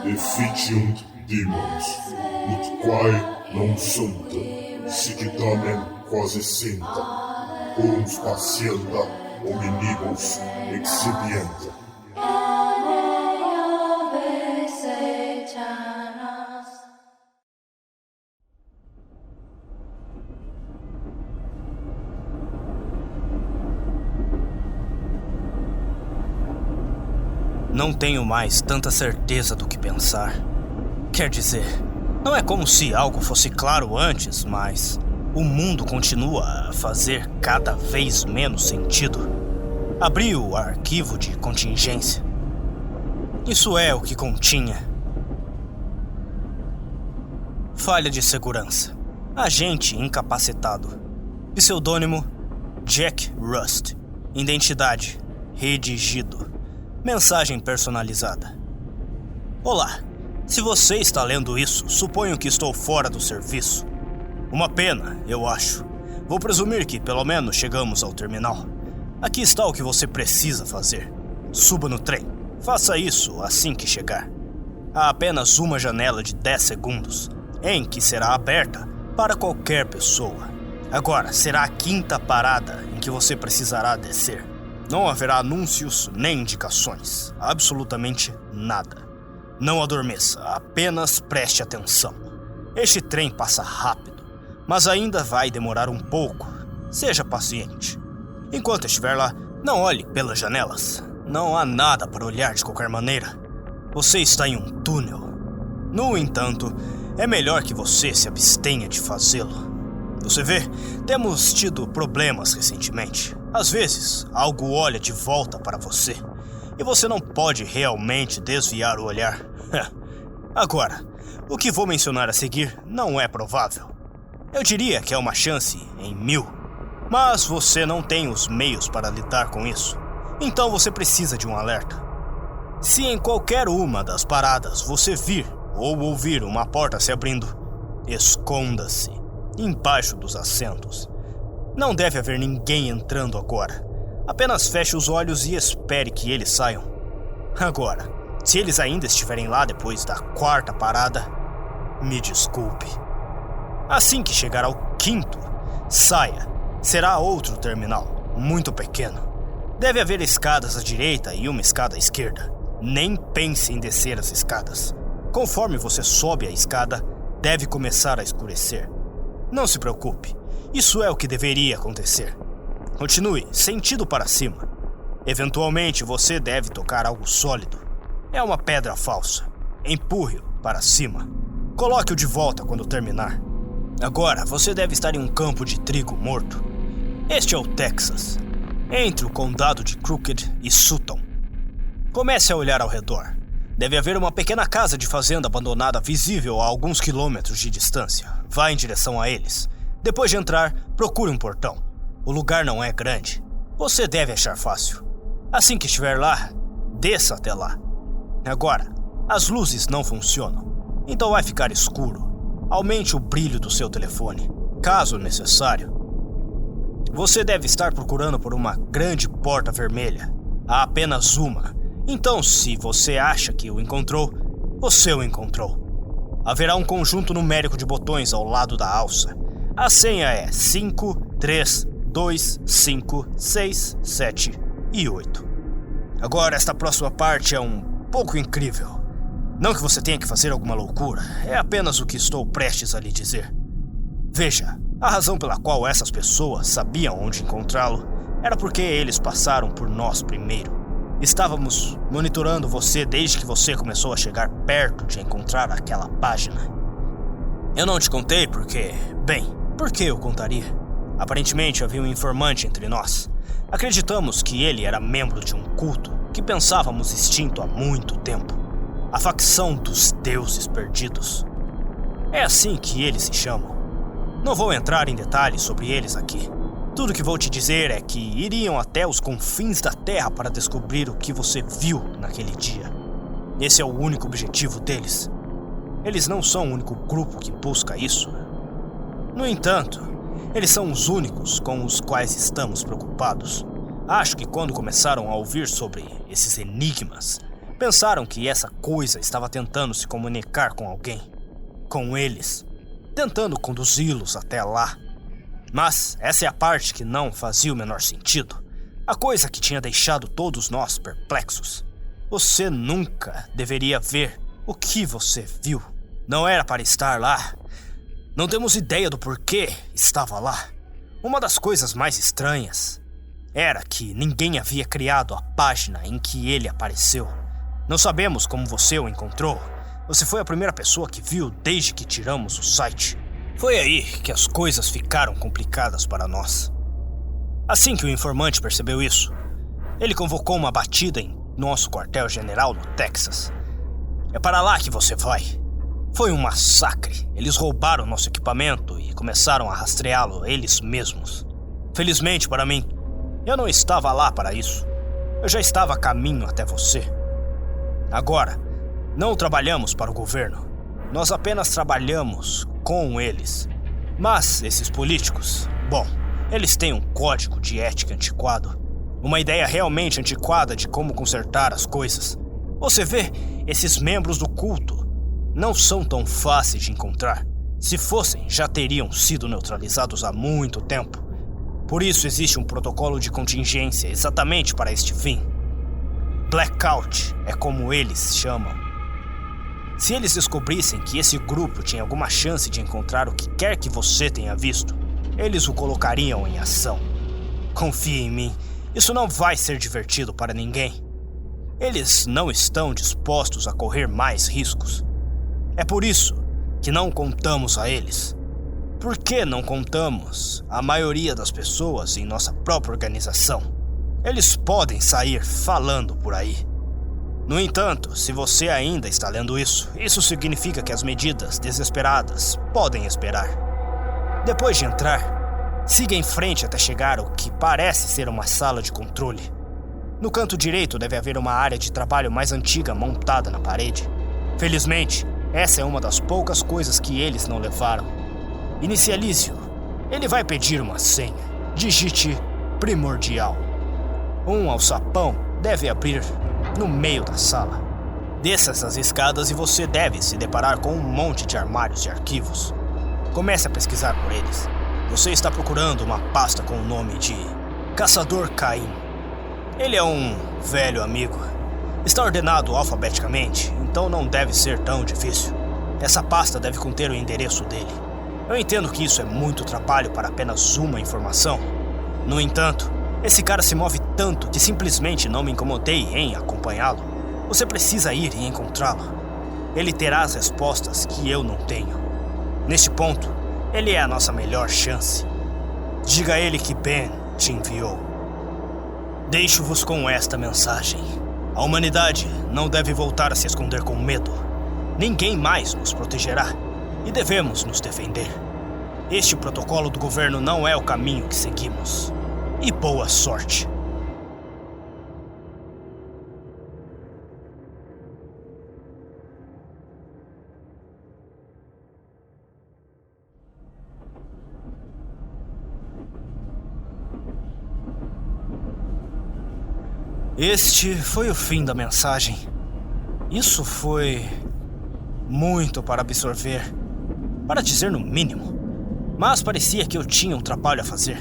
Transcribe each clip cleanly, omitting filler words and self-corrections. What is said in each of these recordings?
Efficiunt demons, ut quae non sunt, sic tamen quasi senta, uns patienta hominibus excipiente. Não tenho mais tanta certeza do que pensar. Quer dizer, não é como se algo fosse claro antes, mas o mundo continua a fazer cada vez menos sentido. Abri o arquivo de contingência. Isso é o que continha. Falha de segurança. Agente incapacitado. Pseudônimo Jack Rust. Identidade redigido. Mensagem personalizada. Olá, se você está lendo isso, suponho que estou fora do serviço. Uma pena, eu acho. Vou presumir que pelo menos chegamos ao terminal. Aqui está o que você precisa fazer. Suba no trem. Faça isso assim que chegar. Há apenas uma janela de 10 segundos, em que será aberta para qualquer pessoa. Agora, será a 5ª parada em que você precisará descer. Não haverá anúncios nem indicações. Absolutamente nada. Não adormeça, apenas preste atenção. Este trem passa rápido, mas ainda vai demorar um pouco. Seja paciente. Enquanto estiver lá, não olhe pelas janelas. Não há nada para olhar de qualquer maneira. Você está em um túnel. No entanto, é melhor que você se abstenha de fazê-lo. Você vê, temos tido problemas recentemente. Às vezes, algo olha de volta para você, e você não pode realmente desviar o olhar. Agora, o que vou mencionar a seguir não é provável. Eu diria que é uma chance em 1000, mas você não tem os meios para lidar com isso. Então você precisa de um alerta. Se em qualquer uma das paradas você vir ou ouvir uma porta se abrindo, esconda-se embaixo dos assentos. Não deve haver ninguém entrando agora. Apenas feche os olhos e espere que eles saiam. Agora, se eles ainda estiverem lá depois da 4ª parada, me desculpe. Assim que chegar ao 5º, saia. Será outro terminal, muito pequeno. Deve haver escadas à direita e uma escada à esquerda. Nem pense em descer as escadas. Conforme você sobe a escada, deve começar a escurecer. Não se preocupe, isso é o que deveria acontecer. Continue, sentido para cima. Eventualmente você deve tocar algo sólido. É uma pedra falsa. Empurre-o para cima. Coloque-o de volta quando terminar. Agora você deve estar em um campo de trigo morto. Este é o Texas, entre o condado de Crooked e Sutton. Comece a olhar ao redor. Deve haver uma pequena casa de fazenda abandonada visível a alguns quilômetros de distância. Vá em direção a eles. Depois de entrar, procure um portão. O lugar não é grande. Você deve achar fácil. Assim que estiver lá, desça até lá. Agora, as luzes não funcionam, então vai ficar escuro. Aumente o brilho do seu telefone, caso necessário. Você deve estar procurando por uma grande porta vermelha. Há apenas uma. Então, se você acha que o encontrou, você o encontrou. Haverá um conjunto numérico de botões ao lado da alça. A senha é 5, 3, 2, 5, 6, 7 e 8. Agora, esta próxima parte é um pouco incrível. Não que você tenha que fazer alguma loucura, é apenas o que estou prestes a lhe dizer. Veja, a razão pela qual essas pessoas sabiam onde encontrá-lo era porque eles passaram por nós primeiro. Estávamos monitorando você desde que você começou a chegar perto de encontrar aquela página. Eu não te contei porque... Bem, por que eu contaria? Aparentemente havia um informante entre nós. Acreditamos que ele era membro de um culto que pensávamos extinto há muito tempo. A facção dos deuses perdidos. É assim que eles se chamam. Não vou entrar em detalhes sobre eles aqui. Tudo que vou te dizer é que iriam até os confins da Terra para descobrir o que você viu naquele dia. Esse é o único objetivo deles. Eles não são o único grupo que busca isso. No entanto, eles são os únicos com os quais estamos preocupados. Acho que quando começaram a ouvir sobre esses enigmas, Pensaram que essa coisa estava tentando se comunicar com alguém, com eles, tentando conduzi-los até lá. Mas essa é a parte que não fazia o menor sentido. A coisa que tinha deixado todos nós perplexos. Você nunca deveria ver o que você viu. Não era para estar lá. Não temos ideia do porquê estava lá. Uma das coisas mais estranhas era que ninguém havia criado a página em que ele apareceu. Não sabemos como você o encontrou. Você foi a primeira pessoa que viu desde que tiramos o site. Foi aí que as coisas ficaram complicadas para nós. Assim que o informante percebeu isso, ele convocou uma batida em nosso quartel-general no Texas. É para lá que você vai. Foi um massacre. Eles roubaram nosso equipamento e começaram a rastreá-lo eles mesmos. Felizmente para mim, eu não estava lá para isso. Eu já estava a caminho até você. Agora, não trabalhamos para o governo. Nós apenas trabalhamos com eles. Mas esses políticos, bom, eles têm um código de ética antiquado. Uma ideia realmente antiquada de como consertar as coisas. Você vê, esses membros do culto não são tão fáceis de encontrar. Se fossem, já teriam sido neutralizados há muito tempo. Por isso existe um protocolo de contingência exatamente para este fim. Blackout é como eles chamam. Se eles descobrissem que esse grupo tinha alguma chance de encontrar o que quer que você tenha visto, eles o colocariam em ação. Confie em mim, isso não vai ser divertido para ninguém. Eles não estão dispostos a correr mais riscos. É por isso que não contamos a eles. Por que não contamos a maioria das pessoas em nossa própria organização? Eles podem sair falando por aí. No entanto, se você ainda está lendo isso significa que as medidas desesperadas podem esperar. Depois de entrar, siga em frente até chegar ao que parece ser uma sala de controle. No canto direito deve haver uma área de trabalho mais antiga montada na parede. Felizmente, essa é uma das poucas coisas que eles não levaram. Inicialize-o. Ele vai pedir uma senha. Digite primordial. Um alçapão deve abrir no meio da sala. Desça essas escadas e você deve se deparar com um monte de armários de arquivos. Comece a pesquisar por eles. Você está procurando uma pasta com o nome de Caçador Caim. Ele é um velho amigo. Está ordenado alfabeticamente, então não deve ser tão difícil. Essa pasta deve conter o endereço dele. Eu entendo que isso é muito trabalho para apenas uma informação. No entanto, esse cara se move tanto que simplesmente não me incomodei em acompanhá-lo. Você precisa ir e encontrá-lo. Ele terá as respostas que eu não tenho. Neste ponto, ele é a nossa melhor chance. Diga a ele que Ben te enviou. Deixo-vos com esta mensagem. A humanidade não deve voltar a se esconder com medo. Ninguém mais nos protegerá e devemos nos defender. Este protocolo do governo não é o caminho que seguimos. E boa sorte. Este foi o fim da mensagem. Isso foi muito para absorver, para dizer no mínimo. Mas parecia que eu tinha um trabalho a fazer.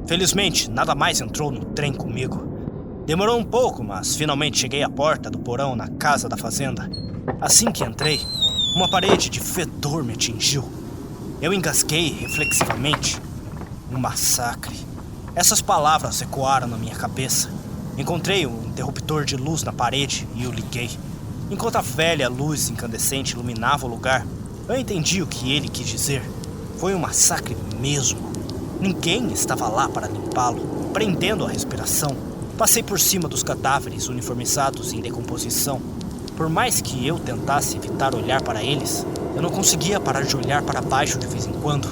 Felizmente, nada mais entrou no trem comigo. Demorou um pouco, mas finalmente cheguei à porta do porão na casa da fazenda. Assim que entrei, uma parede de fedor me atingiu. Eu engasguei reflexivamente. Um massacre. Essas palavras ecoaram na minha cabeça. Encontrei um interruptor de luz na parede e o liguei. Enquanto a velha luz incandescente iluminava o lugar, eu entendi o que ele quis dizer. Foi um massacre mesmo. Ninguém estava lá para limpá-lo, prendendo a respiração. Passei por cima dos cadáveres uniformizados em decomposição. Por mais que eu tentasse evitar olhar para eles, eu não conseguia parar de olhar para baixo de vez em quando.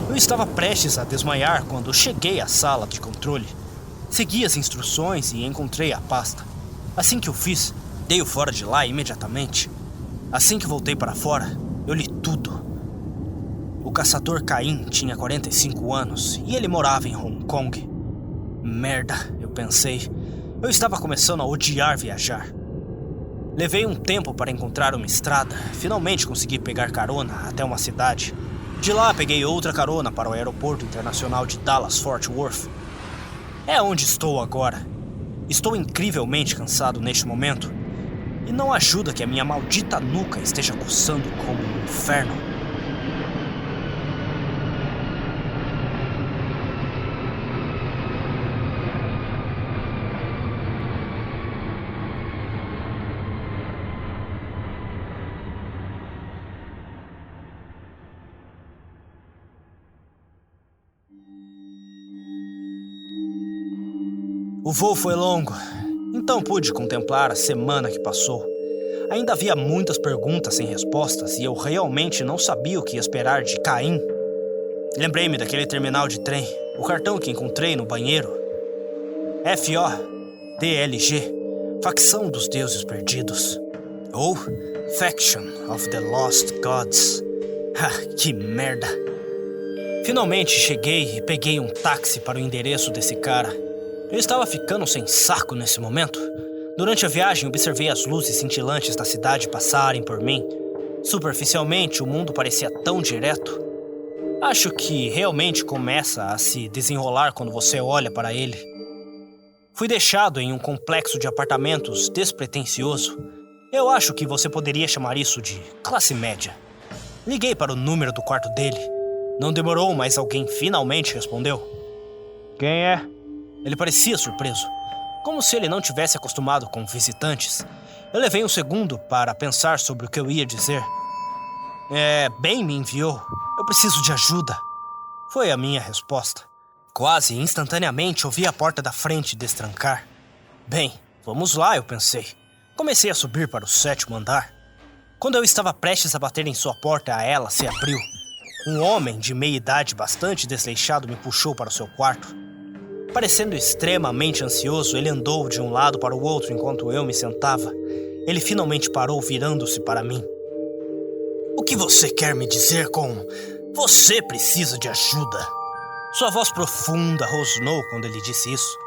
Eu estava prestes a desmaiar quando cheguei à sala de controle. Segui as instruções e encontrei a pasta. Assim que eu fiz, dei-o fora de lá imediatamente. Assim que voltei para fora, eu li tudo. O caçador Caim tinha 45 anos e ele morava em Hong Kong. Merda, eu pensei. Eu estava começando a odiar viajar. Levei um tempo para encontrar uma estrada. Finalmente consegui pegar carona até uma cidade. De lá peguei outra carona para o aeroporto internacional de Dallas-Fort Worth. É onde estou agora. Estou incrivelmente cansado neste momento. E não ajuda que a minha maldita nuca esteja coçando como um inferno. O voo foi longo, então pude contemplar a semana que passou. Ainda havia muitas perguntas sem respostas e eu realmente não sabia o que esperar de Caim. Lembrei-me daquele terminal de trem, o cartão que encontrei no banheiro. FODLG, Facção dos Deuses Perdidos. Ou Faction of the Lost Gods. Que merda. Finalmente cheguei e peguei um táxi para o endereço desse cara. Eu estava ficando sem saco nesse momento. Durante a viagem, observei as luzes cintilantes da cidade passarem por mim. Superficialmente, o mundo parecia tão direto. Acho que realmente começa a se desenrolar quando você olha para ele. Fui deixado em um complexo de apartamentos despretensioso. Eu acho que você poderia chamar isso de classe média. Liguei para o número do quarto dele. Não demorou, mas alguém finalmente respondeu. Quem é? Ele parecia surpreso, como se ele não tivesse acostumado com visitantes. Eu levei um segundo para pensar sobre o que eu ia dizer. Ben me enviou. Eu preciso de ajuda. Foi a minha resposta. Quase instantaneamente ouvi a porta da frente destrancar. Bem, vamos lá, eu pensei. Comecei a subir para o 7º andar. Quando eu estava prestes a bater em sua porta, ela se abriu. Um homem de meia idade bastante desleixado me puxou para o seu quarto. Parecendo extremamente ansioso, ele andou de um lado para o outro enquanto eu me sentava. Ele finalmente parou, virando-se para mim. O que você quer me dizer com... Você precisa de ajuda? Sua voz profunda rosnou quando ele disse isso.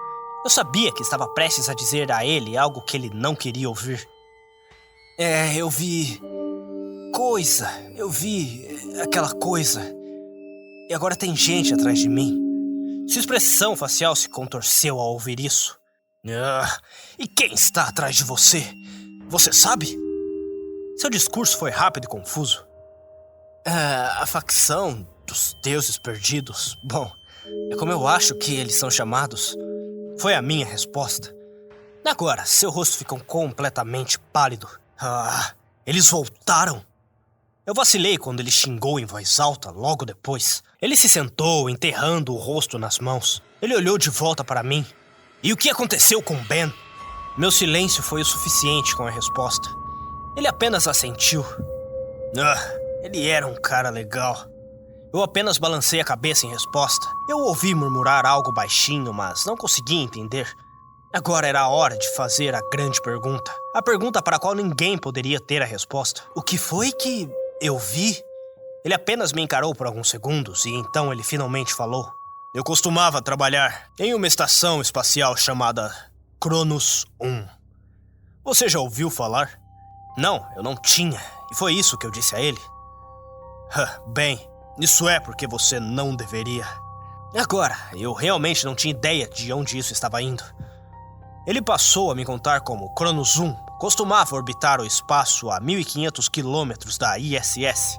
Eu sabia que estava prestes a dizer a ele algo que ele não queria ouvir. Eu vi... Eu vi aquela coisa. E agora tem gente atrás de mim. Sua expressão facial se contorceu ao ouvir isso. E quem está atrás de você? Você sabe? Seu discurso foi rápido e confuso. A facção dos deuses perdidos. Bom, é como eu acho que eles são chamados. Foi a minha resposta. Agora, seu rosto ficou completamente pálido. Eles voltaram? Eu vacilei quando ele xingou em voz alta logo depois. Ele se sentou, enterrando o rosto nas mãos. Ele olhou de volta para mim. E o que aconteceu com Ben? Meu silêncio foi o suficiente com a resposta. Ele apenas assentiu. Ele era um cara legal. Eu apenas balancei a cabeça em resposta. Eu ouvi murmurar algo baixinho, mas não conseguia entender. Agora era a hora de fazer a grande pergunta. A pergunta para a qual ninguém poderia ter a resposta. O que foi que... eu vi? Ele apenas me encarou por alguns segundos e então ele finalmente falou. Eu costumava trabalhar em uma estação espacial chamada Cronos 1. Você já ouviu falar? Não, eu não tinha. E foi isso que eu disse a ele. Bem, isso é porque você não deveria. Agora, eu realmente não tinha ideia de onde isso estava indo. Ele passou a me contar como Cronos 1 costumava orbitar o espaço a 1.500 quilômetros da ISS.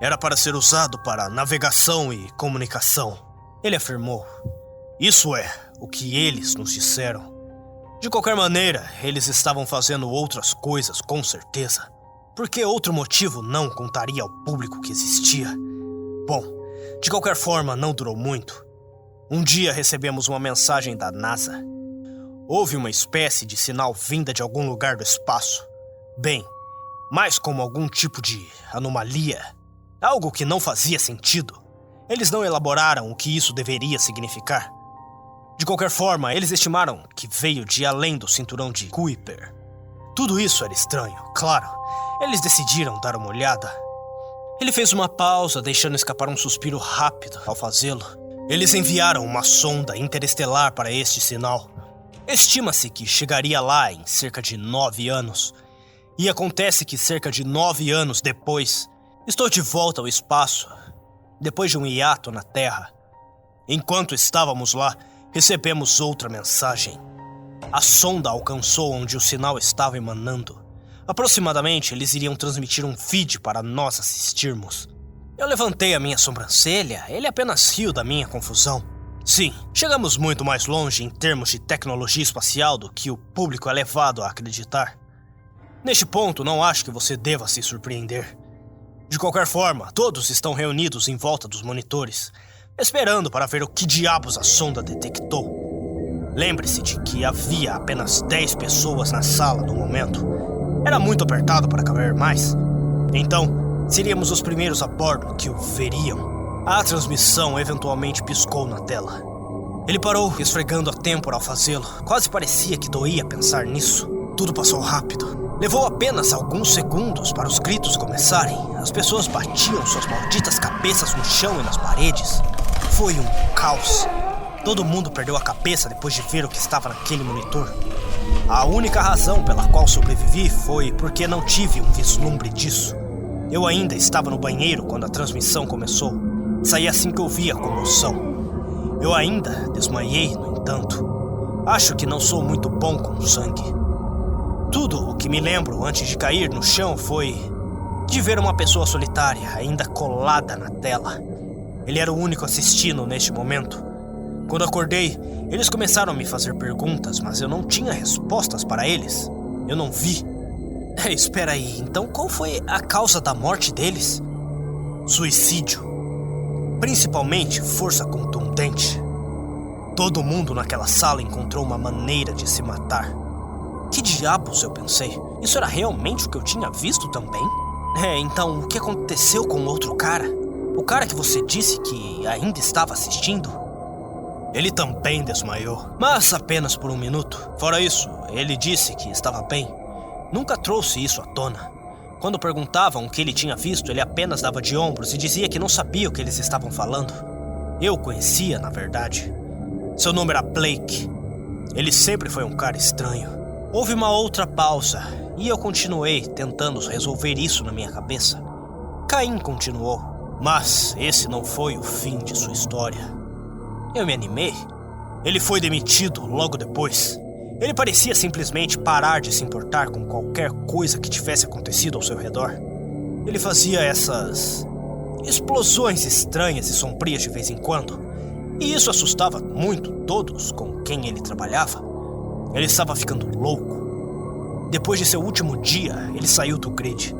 Era para ser usado para navegação e comunicação. Ele afirmou. Isso é o que eles nos disseram. De qualquer maneira, eles estavam fazendo outras coisas, com certeza. Por que outro motivo não contaria ao público que existia? Bom, de qualquer forma, não durou muito. Um dia recebemos uma mensagem da NASA. Houve uma espécie de sinal vinda de algum lugar do espaço. Bem, mais como algum tipo de anomalia. Algo que não fazia sentido. Eles não elaboraram o que isso deveria significar. De qualquer forma, eles estimaram que veio de além do cinturão de Kuiper. Tudo isso era estranho, claro. Eles decidiram dar uma olhada. Ele fez uma pausa, deixando escapar um suspiro rápido ao fazê-lo. Eles enviaram uma sonda interestelar para este sinal. Estima-se que chegaria lá em cerca de 9 anos. E acontece que cerca de 9 anos depois, estou de volta ao espaço, depois de um hiato na Terra. Enquanto estávamos lá, recebemos outra mensagem. A sonda alcançou onde o sinal estava emanando. Aproximadamente, eles iriam transmitir um feed para nós assistirmos. Eu levantei a minha sobrancelha, ele apenas riu da minha confusão. Sim, chegamos muito mais longe em termos de tecnologia espacial do que o público é levado a acreditar. Neste ponto, não acho que você deva se surpreender. De qualquer forma, todos estão reunidos em volta dos monitores, esperando para ver o que diabos a sonda detectou. Lembre-se de que havia apenas 10 pessoas na sala no momento. Era muito apertado para caber mais. Então, seríamos os primeiros a bordo que o veriam. A transmissão eventualmente piscou na tela. Ele parou, esfregando a têmpora ao fazê-lo. Quase parecia que doía pensar nisso. Tudo passou rápido. Levou apenas alguns segundos para os gritos começarem. As pessoas batiam suas malditas cabeças no chão e nas paredes. Foi um caos. Todo mundo perdeu a cabeça depois de ver o que estava naquele monitor. A única razão pela qual sobrevivi foi porque não tive um vislumbre disso. Eu ainda estava no banheiro quando a transmissão começou. Saí assim que eu vi a comoção. Eu ainda desmaiei, no entanto. Acho que não sou muito bom com sangue. Tudo o que me lembro antes de cair no chão foi de ver uma pessoa solitária ainda colada na tela. Ele era o único assistindo neste momento. Quando acordei, eles começaram a me fazer perguntas, mas eu não tinha respostas para eles. Eu não vi. Espera aí, então qual foi a causa da morte deles? Suicídio. Principalmente força contundente. Todo mundo naquela sala encontrou uma maneira de se matar. Que diabos, eu pensei. Isso era realmente o que eu tinha visto também? Então o que aconteceu com o outro cara? O cara que você disse que ainda estava assistindo? Ele também desmaiou, mas apenas por um minuto. Fora isso, ele disse que estava bem. Nunca trouxe isso à tona. Quando perguntavam o que ele tinha visto, ele apenas dava de ombros e dizia que não sabia o que eles estavam falando. Eu conhecia, na verdade. Seu nome era Blake. Ele sempre foi um cara estranho. Houve uma outra pausa e eu continuei tentando resolver isso na minha cabeça. Caim continuou, mas esse não foi o fim de sua história. Eu me animei. Ele foi demitido logo depois. Ele parecia simplesmente parar de se importar com qualquer coisa que tivesse acontecido ao seu redor. Ele fazia essas explosões estranhas e sombrias de vez em quando, e isso assustava muito todos com quem ele trabalhava. Ele estava ficando louco. Depois de seu último dia, ele saiu do grid.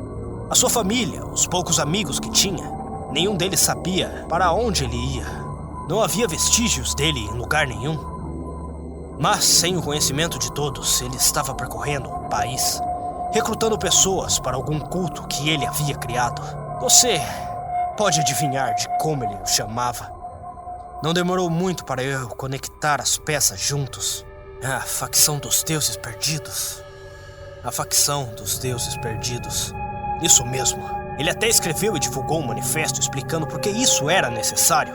A sua família, os poucos amigos que tinha, nenhum deles sabia para onde ele ia. Não havia vestígios dele em lugar nenhum. Mas, sem o conhecimento de todos, ele estava percorrendo o país, recrutando pessoas para algum culto que ele havia criado. Você pode adivinhar de como ele o chamava. Não demorou muito para eu conectar as peças juntos. A facção dos deuses perdidos. A facção dos deuses perdidos. Isso mesmo. Ele até escreveu e divulgou um manifesto explicando por que isso era necessário.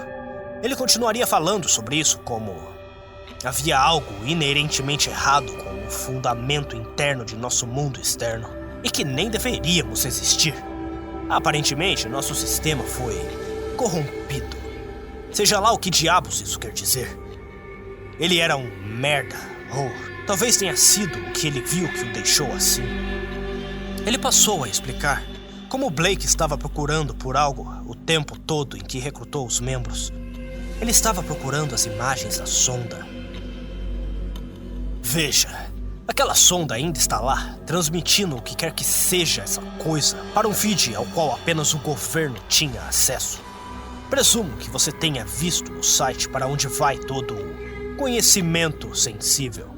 Ele continuaria falando sobre isso como havia algo inerentemente errado com o fundamento interno de nosso mundo externo e que nem deveríamos existir. Aparentemente, nosso sistema foi corrompido. Seja lá o que diabos isso quer dizer. Ele era um merda, ou talvez tenha sido o que ele viu que o deixou assim. Ele passou a explicar como Blake estava procurando por algo o tempo todo em que recrutou os membros. Ele estava procurando as imagens da sonda. Veja, aquela sonda ainda está lá, transmitindo o que quer que seja essa coisa para um feed ao qual apenas o governo tinha acesso. Presumo que você tenha visto o site para onde vai todo o conhecimento sensível.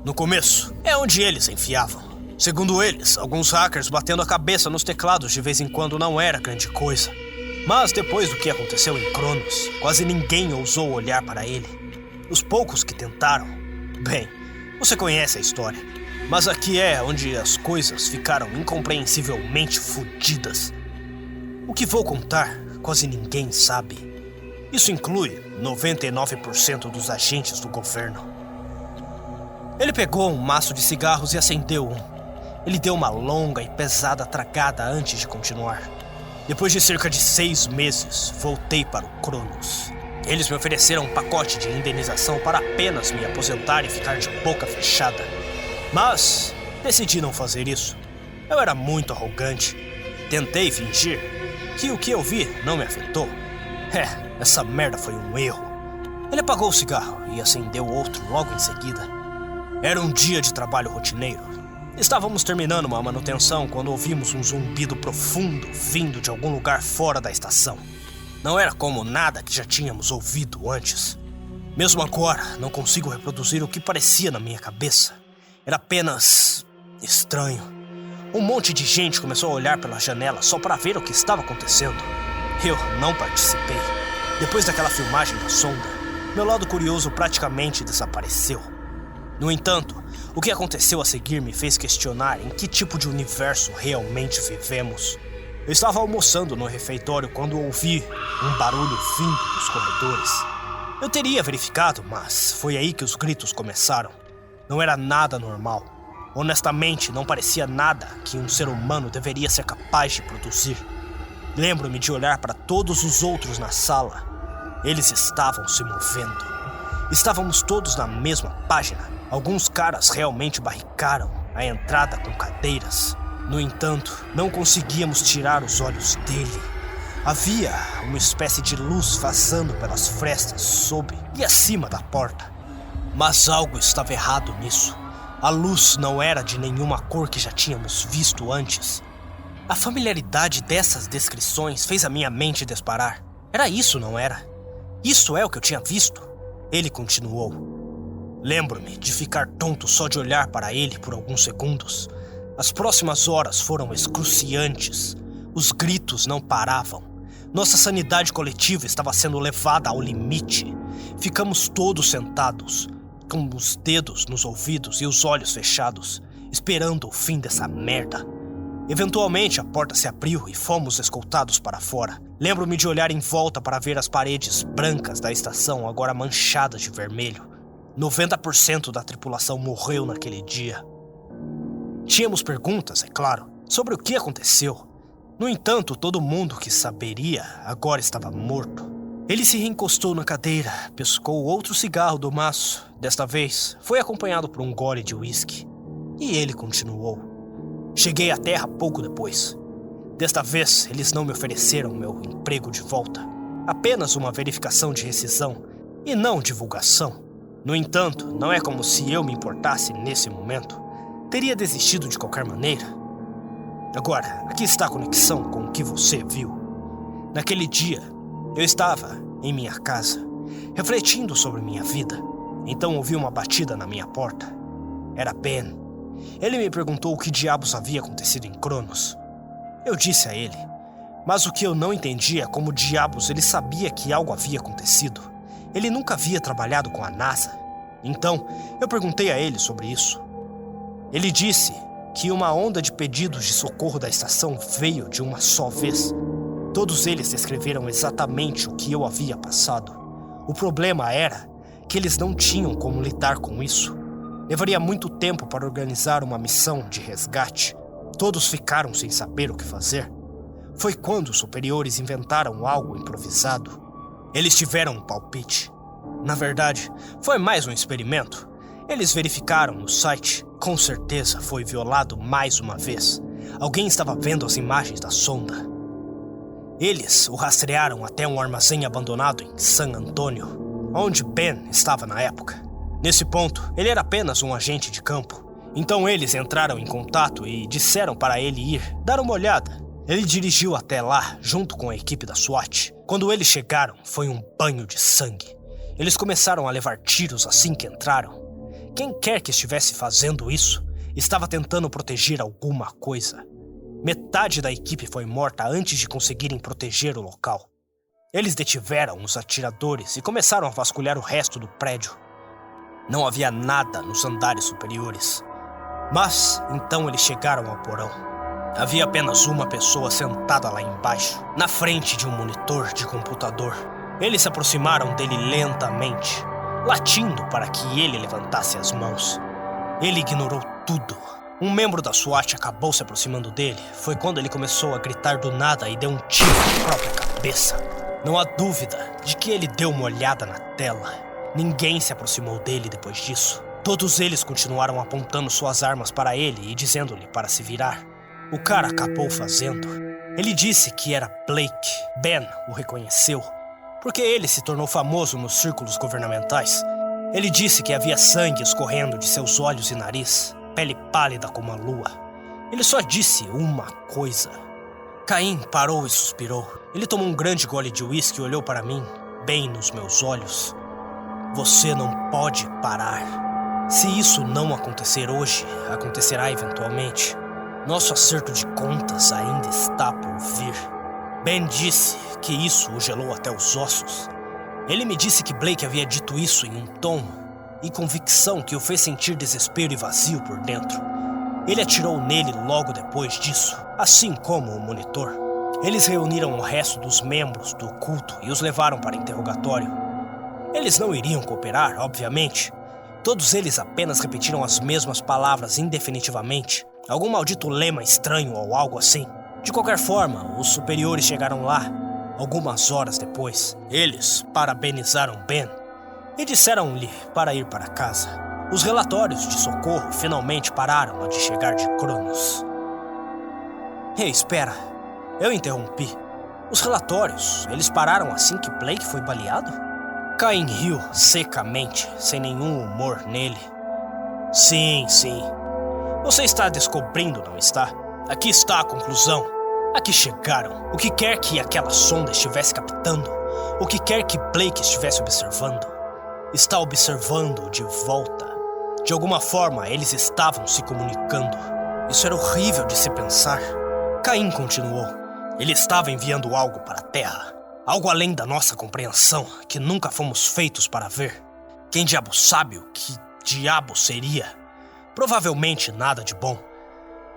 No começo, é onde eles enfiavam. Segundo eles, alguns hackers batendo a cabeça nos teclados de vez em quando não era grande coisa. Mas depois do que aconteceu em Cronos, quase ninguém ousou olhar para ele. Os poucos que tentaram, bem, você conhece a história. Mas aqui é onde as coisas ficaram incompreensivelmente fodidas. O que vou contar, quase ninguém sabe. Isso inclui 99% dos agentes do governo. Ele pegou um maço de cigarros e acendeu um. Ele deu uma longa e pesada tragada antes de continuar. Depois de cerca de 6 meses, voltei para o Cronos. Eles me ofereceram um pacote de indenização para apenas me aposentar e ficar de boca fechada. Mas decidi não fazer isso. Eu era muito arrogante. Tentei fingir que o que eu vi não me afetou. Essa merda foi um erro. Ele apagou o cigarro e acendeu outro logo em seguida. Era um dia de trabalho rotineiro. Estávamos terminando uma manutenção quando ouvimos um zumbido profundo vindo de algum lugar fora da estação. Não era como nada que já tínhamos ouvido antes. Mesmo agora, não consigo reproduzir o que parecia na minha cabeça. Era apenas estranho. Um monte de gente começou a olhar pela janela só para ver o que estava acontecendo. Eu não participei. Depois daquela filmagem da sonda, meu lado curioso praticamente desapareceu. No entanto, o que aconteceu a seguir me fez questionar em que tipo de universo realmente vivemos. Eu estava almoçando no refeitório quando ouvi um barulho vindo dos corredores. Eu teria verificado, mas foi aí que os gritos começaram. Não era nada normal. Honestamente, não parecia nada que um ser humano deveria ser capaz de produzir. Lembro-me de olhar para todos os outros na sala. Eles estavam se movendo. Estávamos todos na mesma página. Alguns caras realmente barricaram a entrada com cadeiras. No entanto, não conseguíamos tirar os olhos dele. Havia uma espécie de luz vazando pelas frestas sob e acima da porta. Mas algo estava errado nisso. A luz não era de nenhuma cor que já tínhamos visto antes. A familiaridade dessas descrições fez a minha mente disparar. Era isso, não era? Isso é o que eu tinha visto? Ele continuou. Lembro-me de ficar tonto só de olhar para ele por alguns segundos. As próximas horas foram excruciantes. Os gritos não paravam. Nossa sanidade coletiva estava sendo levada ao limite. Ficamos todos sentados, com os dedos nos ouvidos e os olhos fechados, esperando o fim dessa merda. Eventualmente a porta se abriu e fomos escoltados para fora. Lembro-me de olhar em volta para ver as paredes brancas da estação agora manchadas de vermelho. 90% da tripulação morreu naquele dia. Tínhamos perguntas, é claro, sobre o que aconteceu. No entanto, todo mundo que saberia agora estava morto. Ele se reencostou na cadeira, pescou outro cigarro do maço. Desta vez, foi acompanhado por um gole de uísque. E ele continuou. Cheguei à Terra pouco depois. Desta vez, eles não me ofereceram meu emprego de volta. Apenas uma verificação de rescisão e não divulgação. No entanto, não é como se eu me importasse nesse momento. Teria desistido de qualquer maneira. Agora, aqui está a conexão com o que você viu. Naquele dia, eu estava em minha casa, refletindo sobre minha vida. Então ouvi uma batida na minha porta. Era Ben. Ele me perguntou o que diabos havia acontecido em Cronos. Eu disse a ele, mas o que eu não entendia é como diabos ele sabia que algo havia acontecido. Ele nunca havia trabalhado com a NASA. Então, eu perguntei a ele sobre isso. Ele disse que uma onda de pedidos de socorro da estação veio de uma só vez. Todos eles descreveram exatamente o que eu havia passado. O problema era que eles não tinham como lidar com isso. Levaria muito tempo para organizar uma missão de resgate. Todos ficaram sem saber o que fazer. Foi quando os superiores inventaram algo improvisado. Eles tiveram um palpite. Na verdade, foi mais um experimento. Eles verificaram no site. Com certeza foi violado mais uma vez. Alguém estava vendo as imagens da sonda. Eles o rastrearam até um armazém abandonado em San Antônio, onde Ben estava na época. Nesse ponto, ele era apenas um agente de campo. Então eles entraram em contato e disseram para ele ir dar uma olhada. Ele dirigiu até lá, junto com a equipe da SWAT. Quando eles chegaram, foi um banho de sangue. Eles começaram a levar tiros assim que entraram. Quem quer que estivesse fazendo isso, estava tentando proteger alguma coisa. Metade da equipe foi morta antes de conseguirem proteger o local. Eles detiveram os atiradores e começaram a vasculhar o resto do prédio. Não havia nada nos andares superiores. Mas, então eles chegaram ao porão. Havia apenas uma pessoa sentada lá embaixo, na frente de um monitor de computador. Eles se aproximaram dele lentamente, latindo para que ele levantasse as mãos. Ele ignorou tudo. Um membro da SWAT acabou se aproximando dele. Foi quando ele começou a gritar do nada e deu um tiro na própria cabeça. Não há dúvida de que ele deu uma olhada na tela. Ninguém se aproximou dele depois disso. Todos eles continuaram apontando suas armas para ele e dizendo-lhe para se virar. O cara acabou fazendo. Ele disse que era Blake. Ben o reconheceu, porque ele se tornou famoso nos círculos governamentais. Ele disse que havia sangue escorrendo de seus olhos e nariz, pele pálida como a lua. Ele só disse uma coisa. Caim parou e suspirou. Ele tomou um grande gole de uísque e olhou para mim, bem nos meus olhos. Você não pode parar. Se isso não acontecer hoje, acontecerá eventualmente. Nosso acerto de contas ainda está por vir. Ben disse que isso o gelou até os ossos. Ele me disse que Blake havia dito isso em um tom e convicção que o fez sentir desespero e vazio por dentro. Ele atirou nele logo depois disso, assim como o monitor. Eles reuniram o resto dos membros do culto e os levaram para interrogatório. Eles não iriam cooperar, obviamente. Todos eles apenas repetiram as mesmas palavras indefinitivamente. Algum maldito lema estranho ou algo assim. De qualquer forma, os superiores chegaram lá, algumas horas depois. Eles parabenizaram Ben e disseram-lhe para ir para casa. Os relatórios de socorro finalmente pararam a de chegar de Cronos. Ei, espera. Eu interrompi. Os relatórios, eles pararam assim que Blake foi baleado? Caim riu secamente, sem nenhum humor nele. Sim. Você está descobrindo, não está? Aqui está a conclusão. Aqui chegaram. O que quer que aquela sonda estivesse captando, o que quer que Blake estivesse observando, está observando de volta. De alguma forma, eles estavam se comunicando. Isso era horrível de se pensar. Caim continuou. Ele estava enviando algo para a Terra. Algo além da nossa compreensão, que nunca fomos feitos para ver. Quem diabo sabe o que diabo seria? Provavelmente nada de bom.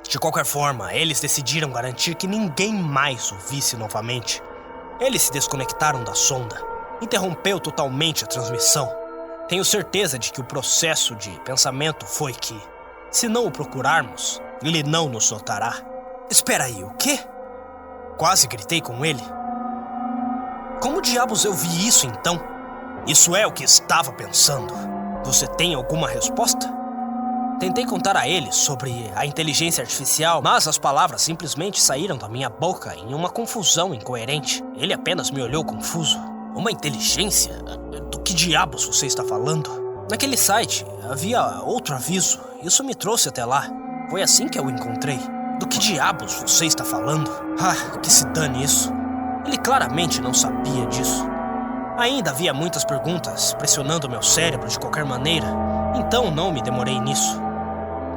De qualquer forma, eles decidiram garantir que ninguém mais o visse novamente. Eles se desconectaram da sonda. Interrompeu totalmente a transmissão. Tenho certeza de que o processo de pensamento foi que, se não o procurarmos, ele não nos notará. Espera aí, o quê? Quase gritei com ele. Como diabos eu vi isso então? Isso é o que estava pensando. Você tem alguma resposta? Tentei contar a ele sobre a inteligência artificial, mas as palavras simplesmente saíram da minha boca em uma confusão incoerente. Ele apenas me olhou confuso. Uma inteligência? Do que diabos você está falando? Naquele site havia outro aviso. Isso me trouxe até lá. Foi assim que eu o encontrei. Do que diabos você está falando? Ah, que se dane isso. Ele claramente não sabia disso. Ainda havia muitas perguntas pressionando meu cérebro de qualquer maneira, então não me demorei nisso.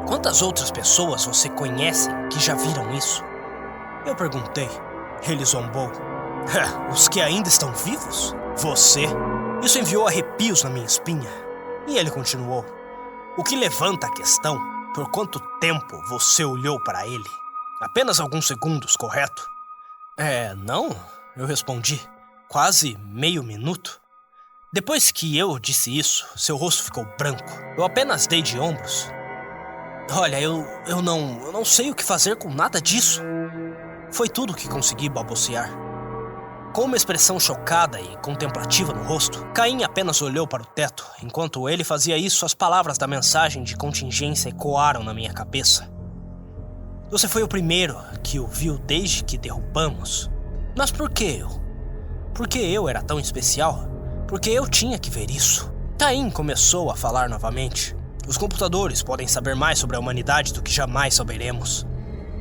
Quantas outras pessoas você conhece que já viram isso? Eu perguntei. Ele zombou. Os que ainda estão vivos? Você? Isso enviou arrepios na minha espinha. E ele continuou. O que levanta a questão, por quanto tempo você olhou para ele? Apenas alguns segundos, correto? Não, eu respondi. Quase meio minuto. Depois que eu disse isso, seu rosto ficou branco. Eu apenas dei de ombros. Olha, eu não sei o que fazer com nada disso. Foi tudo que consegui balbuciar. Com uma expressão chocada e contemplativa no rosto, Caim apenas olhou para o teto. Enquanto ele fazia isso, as palavras da mensagem de contingência ecoaram na minha cabeça. Você foi o primeiro que o viu desde que derrubamos. Mas por que eu? Por que eu era tão especial? Porque eu tinha que ver isso. Caim começou a falar novamente. Os computadores podem saber mais sobre a humanidade do que jamais saberemos.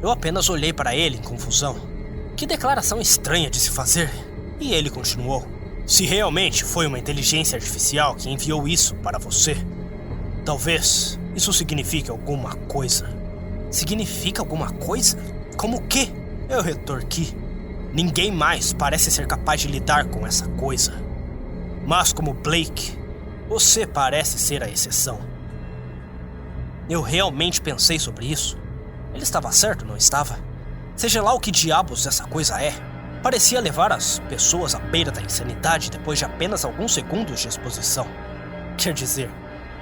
Eu apenas olhei para ele em confusão. Que declaração estranha de se fazer. E ele continuou. Se realmente foi uma inteligência artificial que enviou isso para você, talvez isso signifique alguma coisa. Significa alguma coisa? Como o quê? Eu retorqui. Ninguém mais parece ser capaz de lidar com essa coisa. Mas como Blake, você parece ser a exceção. Eu realmente pensei sobre isso. Ele estava certo, não estava? Seja lá o que diabos essa coisa é, parecia levar as pessoas à beira da insanidade depois de apenas alguns segundos de exposição. Quer dizer,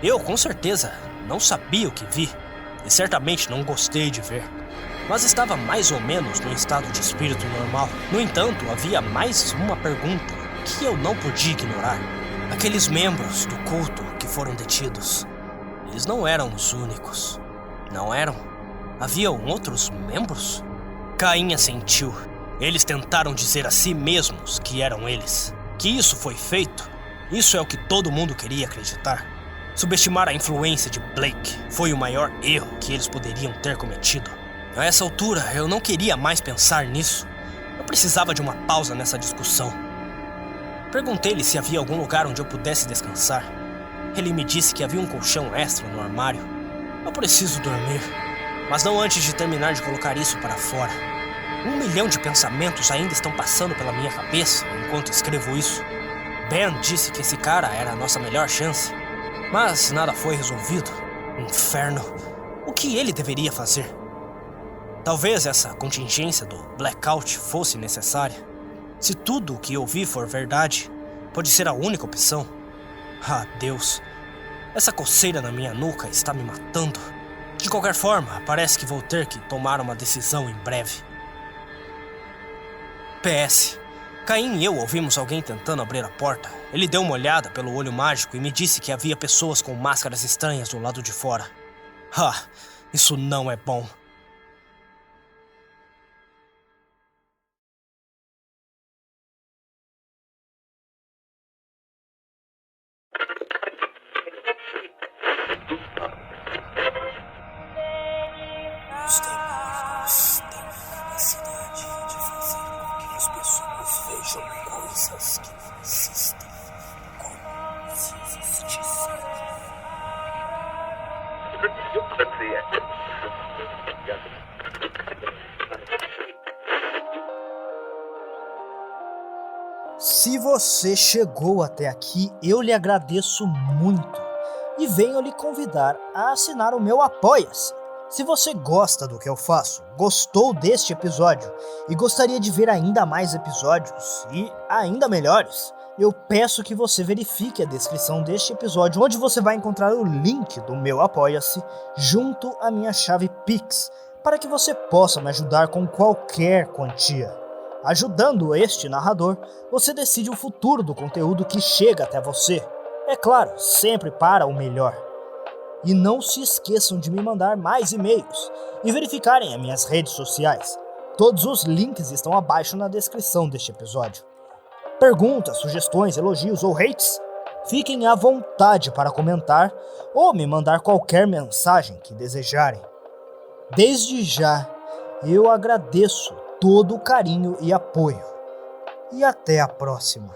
eu com certeza não sabia o que vi. e certamente não gostei de ver. Mas estava mais ou menos no estado de espírito normal. No entanto, havia mais uma pergunta que eu não podia ignorar. Aqueles membros do culto que foram detidos, eles não eram os únicos. Não eram? Haviam outros membros? Caim assentiu. Eles tentaram dizer a si mesmos que eram eles. Que isso foi feito. Isso é o que todo mundo queria acreditar. Subestimar a influência de Blake foi o maior erro que eles poderiam ter cometido. A essa altura, eu não queria mais pensar nisso. Eu precisava de uma pausa nessa discussão. Perguntei-lhe se havia algum lugar onde eu pudesse descansar. Ele me disse que havia um colchão extra no armário. Eu preciso dormir, mas não antes de terminar de colocar isso para fora. 1 milhão de pensamentos ainda estão passando pela minha cabeça enquanto escrevo isso. Ben disse que esse cara era a nossa melhor chance, mas nada foi resolvido. Inferno! O que ele deveria fazer? Talvez essa contingência do blackout fosse necessária. Se tudo o que eu vi for verdade, pode ser a única opção. Ah, Deus! Essa coceira na minha nuca está me matando. De qualquer forma, parece que vou ter que tomar uma decisão em breve. PS. Caim e eu ouvimos alguém tentando abrir a porta. Ele deu uma olhada pelo olho mágico e me disse que havia pessoas com máscaras estranhas do lado de fora. Ah, isso não é bom. Os demônios têm capacidade de fazer com que as pessoas vejam coisas que não existem, como se existissem. Se você chegou até aqui, eu lhe agradeço muito e venho lhe convidar a assinar o meu Apoia-se. Se você gosta do que eu faço, gostou deste episódio e gostaria de ver ainda mais episódios e ainda melhores, eu peço que você verifique a descrição deste episódio, onde você vai encontrar o link do meu Apoia-se junto à minha chave Pix, para que você possa me ajudar com qualquer quantia. Ajudando este narrador, você decide o futuro do conteúdo que chega até você. É claro, sempre para o melhor. E não se esqueçam de me mandar mais e-mails e verificarem as minhas redes sociais. Todos os links estão abaixo na descrição deste episódio. Perguntas, sugestões, elogios ou hates? Fiquem à vontade para comentar ou me mandar qualquer mensagem que desejarem. Desde já, eu agradeço todo o carinho e apoio. E até a próxima.